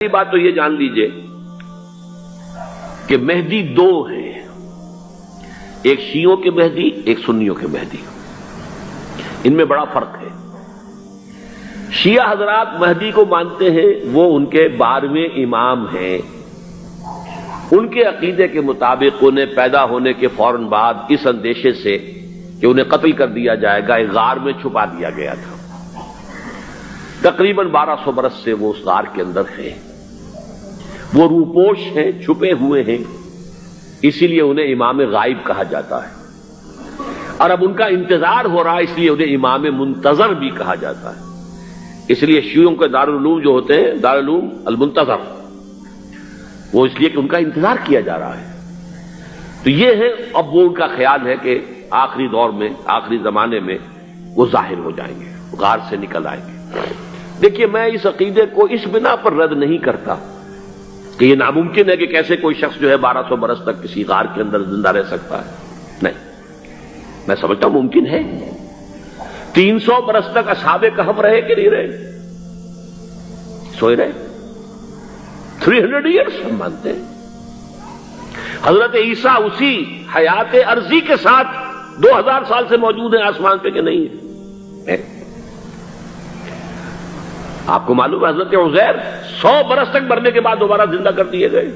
پہلی بات تو یہ جان لیجئے کہ مہدی دو ہیں، ایک شیعوں کے مہدی، ایک سنیوں کے مہدی۔ ان میں بڑا فرق ہے۔ شیعہ حضرات مہدی کو مانتے ہیں، وہ ان کے 12ویں امام ہیں۔ ان کے عقیدے کے مطابق انہیں پیدا ہونے کے فوراً بعد اس اندیشے سے کہ انہیں قتل کر دیا جائے گا ایک غار میں چھپا دیا گیا تھا۔ تقریباً 1200 برس سے وہ اس غار کے اندر ہیں، وہ روپوش ہیں، چھپے ہوئے ہیں، اسی لیے انہیں امام غائب کہا جاتا ہے، اور اب ان کا انتظار ہو رہا ہے، اس لیے انہیں امام منتظر بھی کہا جاتا ہے۔ اس لیے شیعوں کے دارالعلوم جو ہوتے ہیں، دارالعلوم المنتظر، وہ اس لیے کہ ان کا انتظار کیا جا رہا ہے۔ تو یہ ہے، اب وہ ان کا خیال ہے کہ آخری دور میں، آخری زمانے میں وہ ظاہر ہو جائیں گے، غار سے نکل آئیں گے۔ دیکھیے، میں اس عقیدے کو اس بنا پر رد نہیں کرتا کہ یہ ناممکن ہے کہ کیسے کوئی شخص جو ہے 1200 برس تک کسی غار کے اندر زندہ رہ سکتا ہے۔ نہیں، میں سمجھتا ہوں ممکن ہے۔ 300 برس تک اصحاب کہف رہے کہ نہیں رہے؟ سوئے رہے۔ 300 ایئرس ہم مانتے ہیں۔ حضرت عیسیٰ اسی حیات عرضی کے ساتھ 2000 سال سے موجود ہیں آسمان پہ کہ نہیں ہے؟ آپ کو معلوم ہے حضرت عزیر 100 برس تک مرنے کے بعد دوبارہ زندہ کر دیے گئے۔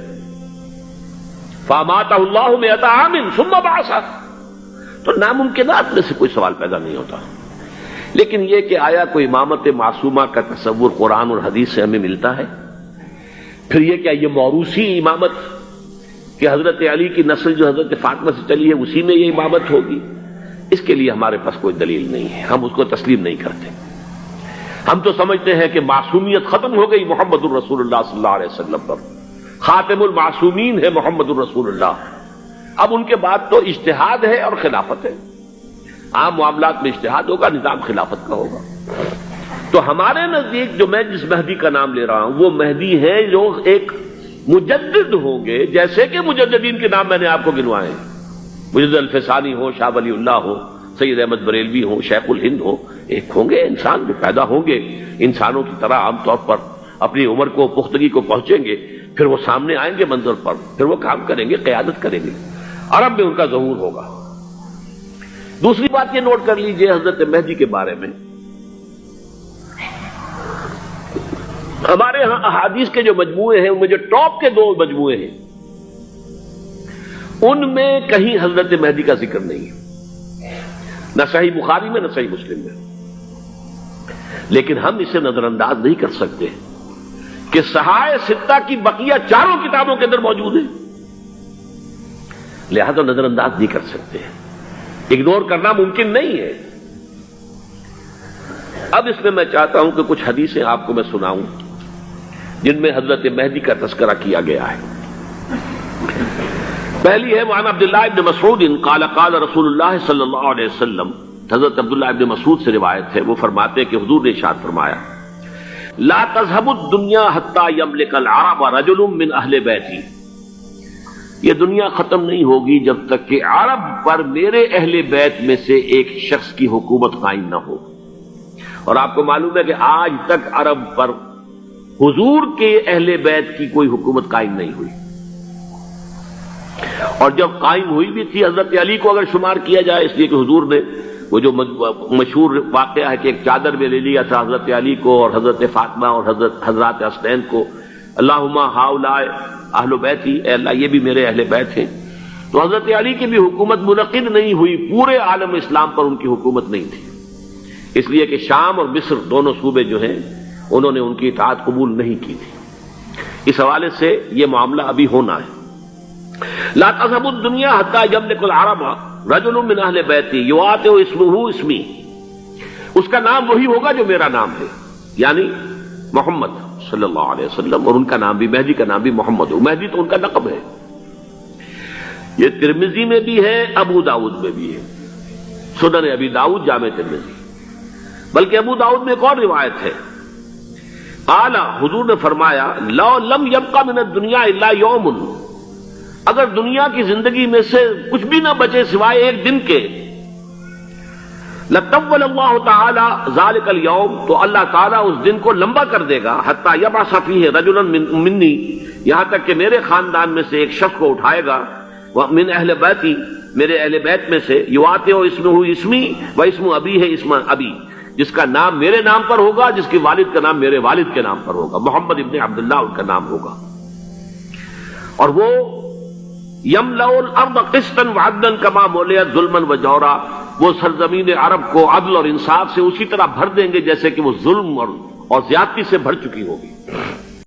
فَأَمَاتَهُ اللَّهُ مِئَةَ عَامٍ ثُمَّ بَعَثَهُ۔ تو ناممکنات میں سے کوئی سوال پیدا نہیں ہوتا۔ لیکن یہ کہ آیا کوئی امامت معصومہ کا تصور قرآن اور حدیث سے ہمیں ملتا ہے؟ پھر یہ کیا یہ موروثی امامت کہ حضرت علی کی نسل جو حضرت فاطمہ سے چلی ہے اسی میں یہ امامت ہوگی؟ اس کے لیے ہمارے پاس کوئی دلیل نہیں ہے، ہم اس کو تسلیم نہیں کرتے۔ ہم تو سمجھتے ہیں کہ معصومیت ختم ہو گئی محمد الرسول اللہ صلی اللہ علیہ وسلم پر، خاتم المعصومین ہے محمد الرسول اللہ۔ اب ان کے بعد تو اجتہاد ہے اور خلافت ہے، عام معاملات میں اجتہاد ہوگا، نظام خلافت کا ہوگا۔ تو ہمارے نزدیک جو میں جس مہدی کا نام لے رہا ہوں وہ مہدی ہے جو ایک مجدد ہوں گے، جیسے کہ مجددین کے نام میں نے آپ کو گنوائے ہیں، مجدد الفسانی ہو، شاہ ولی اللہ ہو، سید احمد بریلوی ہو، شیخ الہند ہو، ایک ہوں گے انسان جو پیدا ہوں گے انسانوں کی طرح، عام طور پر اپنی عمر کو، پختگی کو پہنچیں گے، پھر وہ سامنے آئیں گے منظر پر، پھر وہ کام کریں گے، قیادت کریں گے، عرب میں ان کا ظہور ہوگا۔ دوسری بات یہ نوٹ کر لیجئے حضرت مہدی کے بارے میں، ہمارے ہاں احادیث کے جو مجموعے ہیں ان میں جو ٹاپ کے 2 مجموعے ہیں ان میں کہیں حضرت مہدی کا ذکر نہیں ہے، نہ صحیح بخاری میں نہ صحیح مسلم میں۔ لیکن ہم اسے نظر انداز نہیں کر سکتے کہ صحائح ستہ کی بقیہ 4 کتابوں کے اندر موجود ہیں، لہذا نظر انداز نہیں کر سکتے، اگنور کرنا ممکن نہیں ہے۔ اب اس میں چاہتا ہوں کہ کچھ حدیثیں آپ کو میں سناؤں جن میں حضرت مہدی کا تذکرہ کیا گیا ہے۔ پہلی ہے وعن عبداللہ ابن مسعود قال قال رسول اللہ صلی اللہ علیہ وسلم، حضرت عبداللہ ابن مسعود سے روایت ہے، وہ فرماتے ہیں کہ حضور نے ارشاد فرمایا لا تذهب الدنيا حتى يملك العرب رجل من اہل بیتی، یہ دنیا ختم نہیں ہوگی جب تک کہ عرب پر میرے اہل بیت میں سے ایک شخص کی حکومت قائم نہ ہو۔ اور آپ کو معلوم ہے کہ آج تک عرب پر حضور کے اہل بیت کی کوئی حکومت قائم نہیں ہوئی، اور جب قائم ہوئی بھی تھی حضرت علی کو اگر شمار کیا جائے، اس لیے کہ حضور نے وہ جو مشہور واقعہ ہے کہ ایک چادر میں لے لیا تھا حضرت علی کو اور حضرت فاطمہ اور حضرات حسنین کو، اللہم ہؤلاء اہل بیتی، اے اللہ یہ بھی میرے اہل بیت ہیں۔ تو حضرت علی کی بھی حکومت منعقد نہیں ہوئی، پورے عالم اسلام پر ان کی حکومت نہیں تھی، اس لیے کہ شام اور مصر دونوں صوبے جو ہیں انہوں نے ان کی اطاعت قبول نہیں کی تھی۔ اس حوالے سے یہ معاملہ ابھی ہونا ہے۔ لا تذهب الدنيا حتى يملك العرب رجل من اہل بیتی یواطئ اسمہ اسمی، اس کا نام وہی ہوگا جو میرا نام ہے، یعنی محمد صلی اللہ علیہ وسلم، اور ان کا نام بھی، مہدی کا نام بھی محمد ہو۔ مہدی تو ان کا لقب ہے۔ یہ ترمذی میں بھی ہے، ابو داؤد میں بھی ہے، سنن ابی داؤد، جامع ترمذی، بلکہ ابو داؤد میں ایک اور روایت ہے، قال، حضور نے فرمایا لو لم يبق من الدنيا الا يوم، اگر دنیا کی زندگی میں سے کچھ بھی نہ بچے سوائے ایک دن کے، لطول اللہ تعالی ذالک الیوم، تو اللہ تعالیٰ اس دن کو لمبا کر دے گا، حتی یبعث فیہ رجلا منی، یہاں تک کہ میرے خاندان میں سے ایک شخص کو اٹھائے گا، من اہل بیتی، میرے اہل بیت میں سے، یواطئ اسمہ اسمی و اسم ابی ہے اسم ابی، جس کا نام میرے نام پر ہوگا، جس کی والد کا نام میرے والد کے نام پر ہوگا، محمد ابن عبداللہ ان کا نام ہوگا، اور وہ یملأ الارض قسطا وعدلا کما ملئت ظلما وجورا، وہ سرزمین عرب کو عدل اور انصاف سے اسی طرح بھر دیں گے جیسے کہ وہ ظلم اور زیادتی سے بھر چکی ہوگی۔